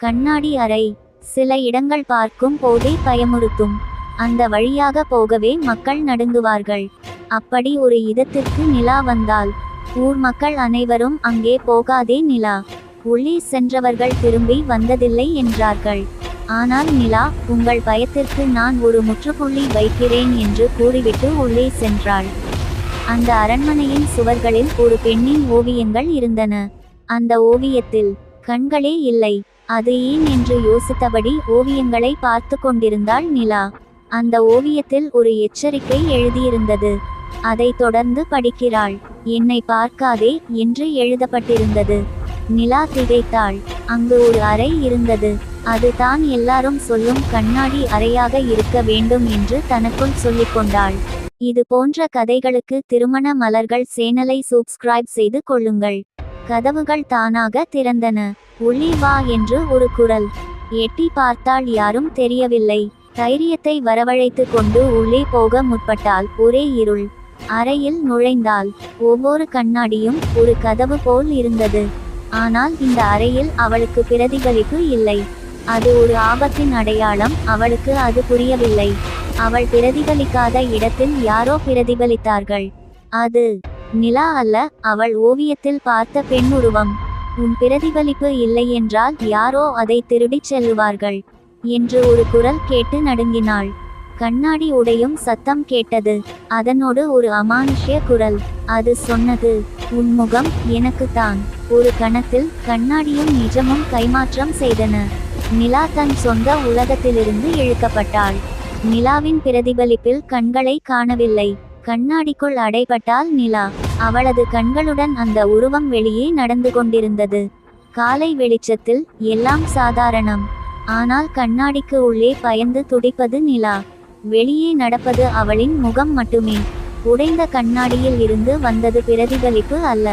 கண்ணாடி அறை. சில இடங்கள் பார்க்கும் போதே பயமுறுத்தும். அந்த வழியாக போகவே மக்கள் நடுங்குவார்கள். அப்படி ஒரு இடத்திற்கு நிலா வந்தால் ஊர் மக்கள் அனைவரும் அங்கே போகாதே நிலா. உள்ளே சென்றவர்கள் திரும்பி வந்ததில்லை என்றார்கள். ஆனால் நிலா, உங்கள் பயத்திற்கு நான் ஒரு முற்றுப்புள்ளி வைக்கிறேன் என்று கூறிவிட்டு உள்ளே சென்றாள். அந்த அரண்மனையின் சுவர்களில் ஒரு பெண்ணின் ஓவியங்கள் இருந்தன. அந்த ஓவியத்தில் கண்களே இல்லை. அது ஏன் என்று யோசித்தபடி ஓவியங்களை பார்த்து கொண்டிருந்தாள் நிலா. அந்த ஓவியத்தில் ஒரு எச்சரிக்கை எழுதியிருந்தது. அதை தொடர்ந்து படிக்கிறாள். என்னை பார்க்காதே என்று எழுதப்பட்டிருந்தது. நிலா திகைத்தாள். அங்கு ஒரு அறை இருந்தது. அது தான் எல்லாரும் சொல்லும் கண்ணாடி அறையாக இருக்க வேண்டும் என்று தனக்குள் சொல்லிக்கொண்டாள். இது போன்ற கதைகளுக்கு திருமண மலர்கள் சேனலை சப்ஸ்கிரைப் செய்து கொள்ளுங்கள். கதவுகள் தானாக திறந்தன. உள்ளே வா என்று ஒரு குரல். எட்டி பார்த்தால் யாரும் தெரியவில்லை. தைரியத்தை வரவழைத்து கொண்டு உள்ளே போக முற்பட்டால் ஒரே இருள். அறையில் நுழைந்தால் ஒவ்வொரு கண்ணாடியும் ஒரு கதவு போல் இருந்தது. ஆனால் இந்த அறையில் அவளுக்கு பிரதிபலிப்பு இல்லை. அது ஒரு ஆபத்தின் அடையாளம். அவளுக்கு அது புரியவில்லை. அவள் பிரதிபலிக்காத இடத்தில் யாரோ பிரதிபலித்தார்கள். அது நிலா அல்ல, அவள் ஓவியத்தில் பார்த்த பெண் உருவம். உன் பிரதிபலிப்பு இல்லையென்றால் யாரோ அதை திருடிச் செல்லுவார்கள் என்று ஒரு குரல் கேட்டு நடுங்கினாள். கண்ணாடி உடையும் சத்தம் கேட்டது. அதனோடு ஒரு அமானுஷ்ய குரல். அது சொன்னது, உன் முகம் எனக்குத்தான். ஒரு கணத்தில் கண்ணாடியும் நிஜமும் கைமாற்றம் செய்தன. நிலா தன் சொந்த உலகத்திலிருந்து இழுக்கப்பட்டாள். நிலாவின் பிரதிபலிப்பில் கண்களை காணவில்லை. கண்ணாடிக்குள் அடைபட்டால் நிலா. அவளது கண்களுடன் அந்த உருவம் வெளியே நடந்து கொண்டிருந்தது. காலை வெளிச்சத்தில் எல்லாம் சாதாரணம். ஆனால் கண்ணாடிக்கு உள்ளே பயந்து துடிப்பது நிலா. வெளியே நடப்பது அவளின் முகம் மட்டுமே. உடைந்த கண்ணாடியில் இருந்து வந்தது பிரதிபலிப்பு அல்ல.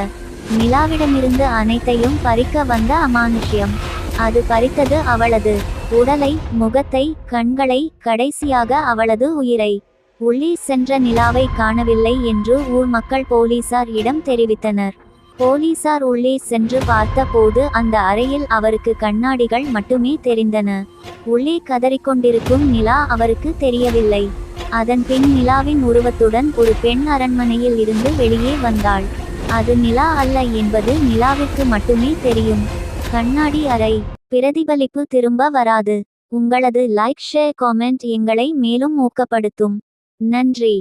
நிலாவிடமிருந்து அனைத்தையும் பறிக்க வந்த அமானுஷ்யம். அது பறித்தது அவளது உடலை, முகத்தை, கண்களை, கடைசியாக அவளது உயிரை. உள்ளே சென்ற நிலாவை காணவில்லை என்று ஊர் மக்கள் போலீசார் இடம் தெரிவித்தனர். போலீசார் உள்ளே சென்று பார்த்த போது அந்த அறையில் அவருக்கு கண்ணாடிகள் மட்டுமே தெரிந்தன. உள்ளே கதறிக்கொண்டிருக்கும் நிலா அவருக்கு தெரியவில்லை. அதன் பின் நிலாவின் உருவத்துடன் ஒரு பெண் அரண்மனையில் இருந்து வெளியே வந்தாள். அது நிலா அல்ல என்பது நிலாவிற்கு மட்டுமே தெரியும். கண்ணாடி அறை. பிரதிபலிப்பு திரும்ப வராது. உங்களது லைக், ஷேர், காமெண்ட் எங்களை மேலும் ஊக்கப்படுத்தும். நன்றி.